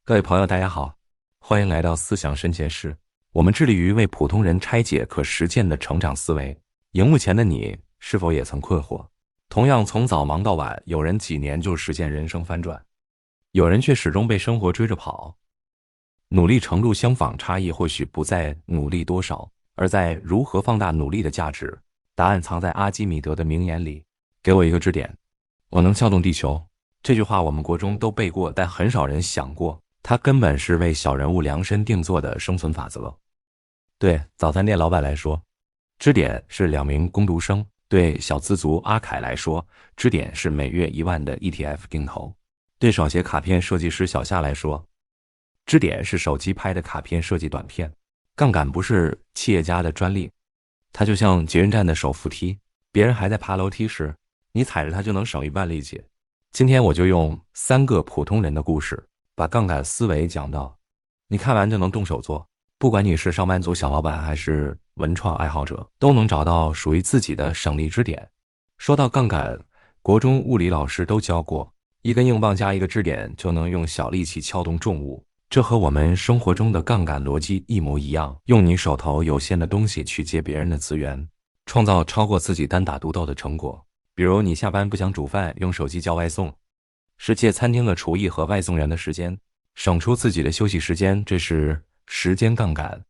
各位朋友，大家好，欢迎来到思想深潜室。我们致力于为普通人拆解可实践的成长思维。荧幕前的你，是否也曾困惑？同样从早忙到晚，有人几年就实现人生翻转，有人却始终被生活追着跑。努力程度相仿，差异或许不在努力多少，而在如何放大努力的价值。答案藏在阿基米德的名言里：给我一个支点，我能撬动地球。这句话我们国中都背过，但很少人想过，它根本是为小人物量身定做的生存法则。对早餐店老板来说，支点是2名工读生；对小资族阿凯来说，支点是每月1万的 ETF 定投；对爽写卡片设计师小夏来说，支点是手机拍的卡片设计短片。杠杆不是企业家的专利，它就像捷运站的手扶梯，别人还在爬楼梯时，你踩着它就能省1半力气。今天我就用3个普通人的故事，把杠杆思维讲到，你看完就能动手做。不管你是上班族、小老板还是文创爱好者，都能找到属于自己的省力支点。说到杠杆，国中物理老师都教过，一根硬棒加一个支点就能用小力气撬动重物。这和我们生活中的杠杆逻辑一模一样，用你手头有限的东西去接别人的资源，创造超过自己单打独斗的成果。比如你下班不想煮饭，用手机叫外送，是借餐厅的厨艺和外送员的时间，省出自己的休息时间，这是时间杠杆。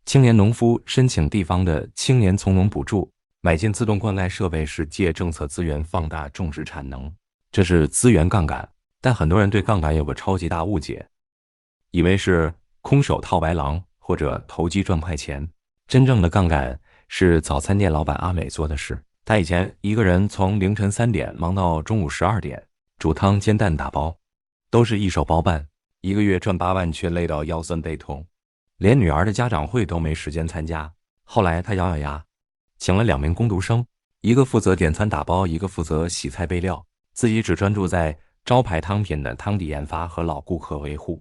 青年农夫申请地方的青年从农补助，买进自动灌溉设备，是借政策资源放大种植产能，这是资源杠杆。但很多人对杠杆有个超级大误解，以为是空手套白狼或者投机赚快钱。真正的杠杆是早餐店老板阿美做的事。他以前一个人从凌晨3点忙到中午12点，煮汤煎蛋打包，都是一手包办，一个月赚8万，却累到腰酸背痛，连女儿的家长会都没时间参加。后来他咬咬牙，请了2名工读生，一个负责点餐打包，一个负责洗菜备料，自己只专注在招牌汤品的汤底研发和老顾客维护。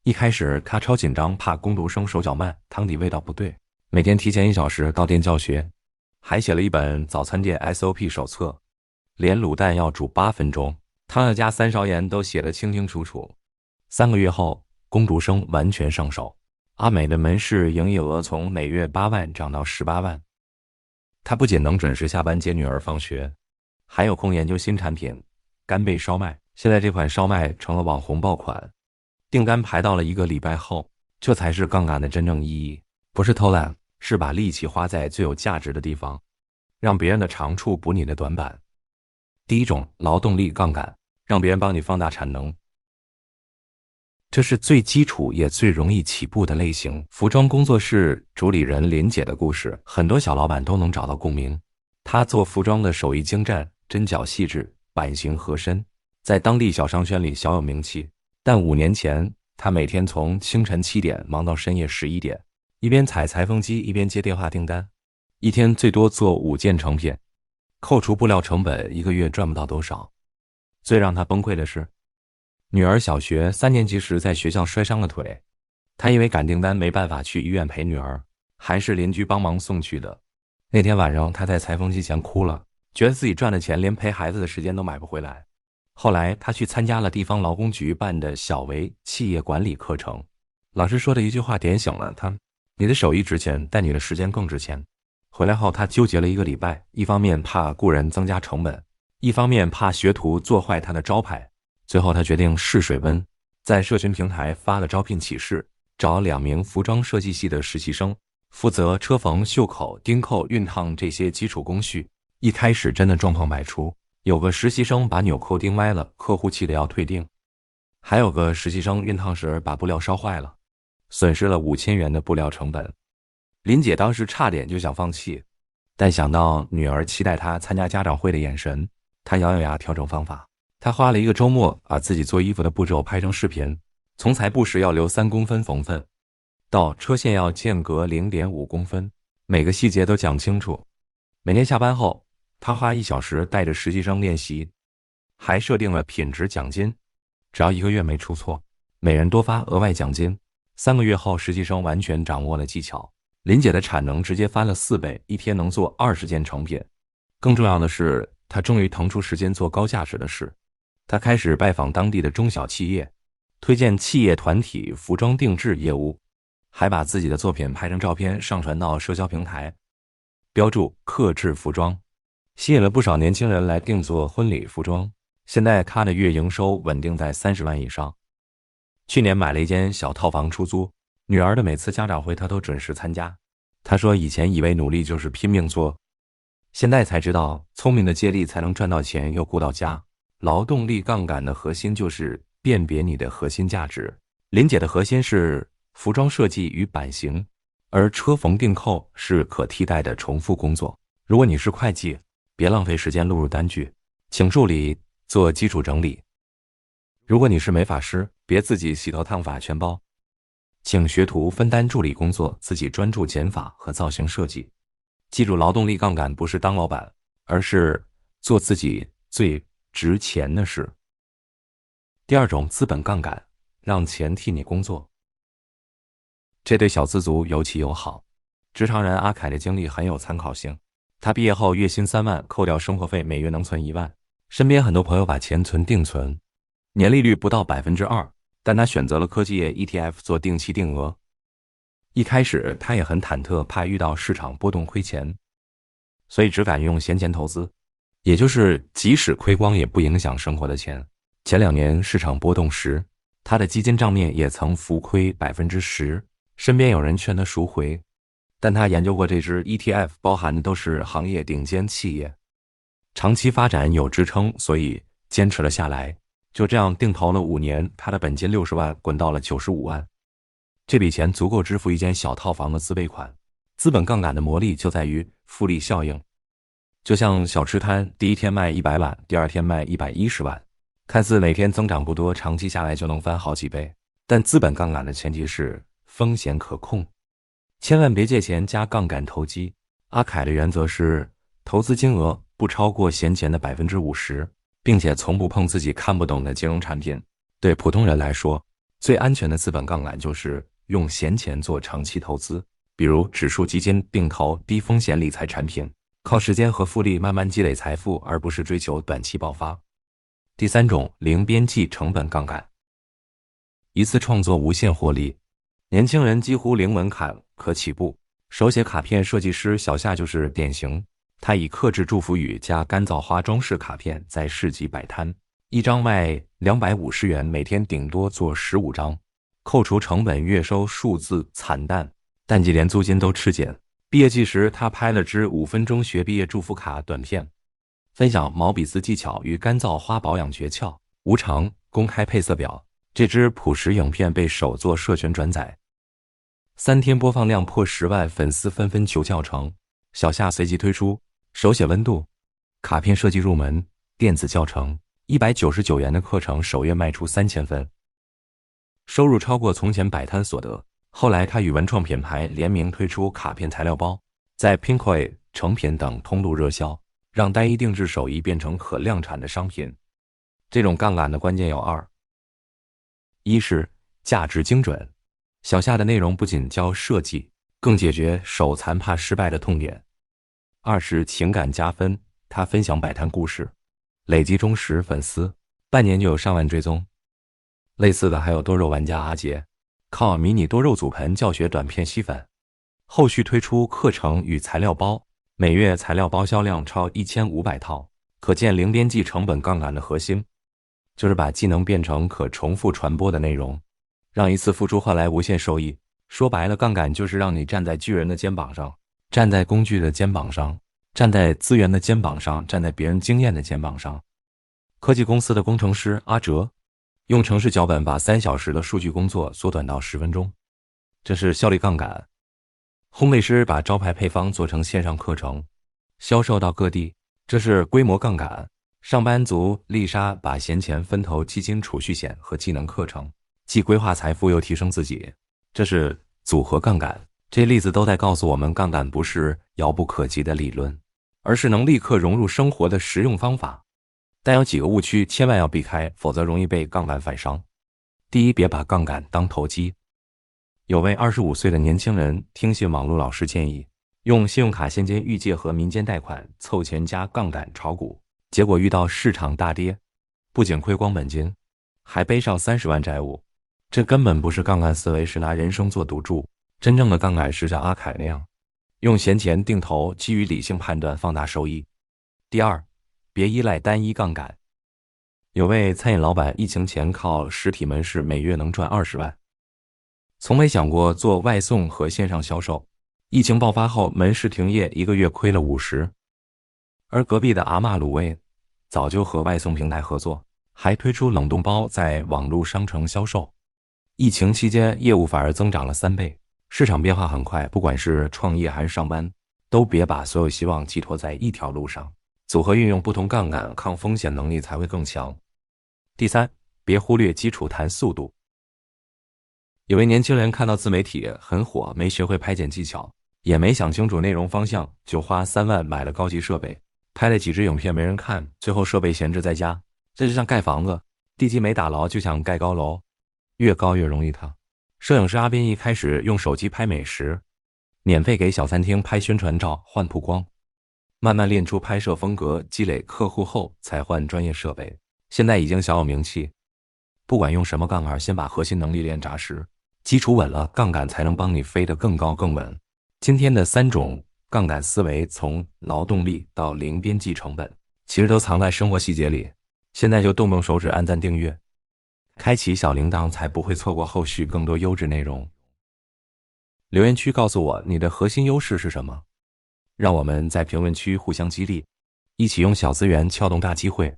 一开始他超紧张，怕工读生手脚慢，汤底味道不对，每天提前1小时到店教学，还写了一本早餐店 SOP 手册，连卤蛋要煮8分钟，汤要加3勺盐都写得清清楚楚。3个月后，工读生完全上手，阿美的门市营业额从每月8万涨到18万。他不仅能准时下班接女儿放学，还有空研究新产品干贝烧麦。现在这款烧麦成了网红爆款，订单排到了1个礼拜后。这才是杠杆的真正意义，不是偷懒，是把力气花在最有价值的地方，让别人的长处补你的短板。第一种，劳动力杠杆，让别人帮你放大产能。这是最基础也最容易起步的类型。服装工作室主理人林姐的故事，很多小老板都能找到共鸣。她做服装的手艺精湛，针脚细致，版型合身，在当地小商圈里小有名气。但5年前，她每天从清晨7点忙到深夜11点，一边踩裁缝机一边接电话订单，一天最多做5件成品，扣除布料成本，1个月赚不到多少。最让她崩溃的是，女儿小学3年级时在学校摔伤了腿，她因为赶订单没办法去医院陪女儿，还是邻居帮忙送去的。那天晚上她在裁缝机前哭了，觉得自己赚的钱连陪孩子的时间都买不回来。后来她去参加了地方劳工局办的小微企业管理课程，老师说的一句话点醒了她：你的手艺值钱，但你的时间更值钱。回来后她纠结了1个礼拜，一方面怕雇人增加成本，一方面怕学徒做坏她的招牌。最后他决定试水温，在社群平台发了招聘启事，找2名服装设计系的实习生，负责车缝、袖口、钉扣、熨烫这些基础工序。一开始真的状况百出，有个实习生把纽扣钉歪了，客户气得要退订；还有个实习生熨烫时把布料烧坏了，损失了5000元的布料成本。林姐当时差点就想放弃，但想到女儿期待她参加家长会的眼神，她咬咬牙调整方法。他花了1个周末把自己做衣服的步骤拍成视频，从裁布时要留3公分缝份，到车线要间隔0.5公分，每个细节都讲清楚。每天下班后，他花1小时带着实习生练习，还设定了品质奖金，只要1个月没出错，每人多发额外奖金。3个月后，实习生完全掌握了技巧，林姐的产能直接翻了4倍，一天能做20件成品。更重要的是，她终于腾出时间做高价值的事。他开始拜访当地的中小企业，推荐企业团体服装定制业务，还把自己的作品拍成照片上传到社交平台，标注客制服装，吸引了不少年轻人来定做婚礼服装。现在他的月营收稳定在30万以上。去年买了一间小套房出租，女儿的每次家长会他都准时参加。他说以前以为努力就是拼命做，现在才知道聪明的接力才能赚到钱又顾到家。劳动力杠杆的核心就是辨别你的核心价值。林姐的核心是服装设计与版型，而车缝订扣是可替代的重复工作。如果你是会计，别浪费时间录入单据，请助理做基础整理。如果你是美发师，别自己洗头烫发全包，请学徒分担助理工作，自己专注剪发和造型设计。记住，劳动力杠杆不是当老板，而是做自己最值钱的事。第二种资本杠杆，让钱替你工作。这对小资族尤其友好。职场人阿凯的经历很有参考性。他毕业后月薪3万，扣掉生活费，每月能存1万。身边很多朋友把钱存定存，年利率不到2%，但他选择了科技业 ETF 做定期定额。一开始他也很忐忑，怕遇到市场波动亏钱，所以只敢用闲钱投资，也就是即使亏光也不影响生活的钱。前2年市场波动时，他的基金账面也曾浮亏10%，身边有人劝他赎回，但他研究过这支 ETF 包含的都是行业顶尖企业，长期发展有支撑，所以坚持了下来。就这样定投了5年，他的本金60万滚到了95万。这笔钱足够支付一间小套房的自备款。资本杠杆的魔力就在于复利效应，就像小吃摊，第一天卖100万，第二天卖110万，看似每天增长不多，长期下来就能翻好几倍。但资本杠杆的前提是风险可控，千万别借钱加杠杆投机。阿凯的原则是投资金额不超过闲钱的50%，并且从不碰自己看不懂的金融产品。对普通人来说，最安全的资本杠杆就是用闲钱做长期投资，比如指数基金、定投、低风险理财产品，靠时间和复利慢慢积累财富，而不是追求短期爆发。第三种，零边际成本杠杆，一次创作无限获利。年轻人几乎零门槛可起步，手写卡片设计师小夏就是典型。他以克制祝福语加干燥花装饰卡片在市集摆摊，一张卖250元，每天顶多做15张，扣除成本月收数字惨淡，淡季连租金都吃紧。毕业季时，他拍了支5分钟学毕业祝福卡短片，分享毛笔字技巧与干燥花保养诀窍，无偿公开配色表。这支朴实影片被首作社群转载，3天播放量破10万，粉丝纷纷求教程。小夏随即推出手写温度、卡片设计入门电子教程，199元的课程首月卖出3000份，收入超过从前摆摊所得。后来他与文创品牌联名推出卡片材料包，在 Pinkoi、成品等通路热销，让单一定制手艺变成可量产的商品。这种杠杆的关键有2：一是价值精准，小夏的内容不仅教设计，更解决手残怕失败的痛点。2是情感加分，他分享摆摊故事，累积忠实粉丝，半年就有上万追踪。类似的还有多肉玩家阿杰，靠迷你多肉组盆教学短片吸粉，后续推出课程与材料包，每月材料包销量超1500套，可见零边际成本杠杆的核心就是把技能变成可重复传播的内容，让一次付出换来无限收益。说白了，杠杆就是让你站在巨人的肩膀上，站在工具的肩膀上，站在资源的肩膀上，站在别人经验的肩膀上。科技公司的工程师阿哲用程式脚本把3小时的数据工作缩短到10分钟，这是效率杠杆。烘焙师把招牌配方做成线上课程，销售到各地，这是规模杠杆。上班族丽莎把闲钱分投基金、储蓄险和技能课程，既规划财富又提升自己，这是组合杠杆。这些例子都在告诉我们，杠杆不是遥不可及的理论，而是能立刻融入生活的实用方法。但有几个误区千万要避开，否则容易被杠杆反伤。第一，别把杠杆当投机。有位25岁的年轻人听信网络老师建议，用信用卡现金预借和民间贷款凑钱加杠杆炒股，结果遇到市场大跌，不仅亏光本金，还背上30万债务。这根本不是杠杆思维，是拿人生做赌注。真正的杠杆是像阿凯那样，用闲钱定投，基于理性判断放大收益。第二，别依赖单一杠杆。有位餐饮老板疫情前靠实体门市每月能赚20万，从没想过做外送和线上销售。疫情爆发后，门市停业，1个月亏了50。而隔壁的阿嬷卤味早就和外送平台合作，还推出冷冻包在网络商城销售。疫情期间业务反而增长了3倍。市场变化很快，不管是创业还是上班，都别把所有希望寄托在一条路上，组合运用不同杠杆，抗风险能力才会更强。第三，别忽略基础谈速度。有位年轻人看到自媒体很火，没学会拍剪技巧，也没想清楚内容方向，就花3万买了高级设备，拍了几支影片没人看，最后设备闲置在家。这就像盖房子，地基没打牢就想盖高楼，越高越容易塌。摄影师阿斌一开始用手机拍美食，免费给小餐厅拍宣传照换曝光，慢慢练出拍摄风格，积累客户后才换专业设备，现在已经小有名气。不管用什么杠杆，先把核心能力练扎实，基础稳了，杠杆才能帮你飞得更高更稳。今天的3种杠杆思维，从劳动力到零边际成本，其实都藏在生活细节里。现在就动手指按赞订阅，开启小铃铛，才不会错过后续更多优质内容。留言区告诉我你的核心优势是什么，让我们在评论区互相激励，一起用小资源撬动大机会。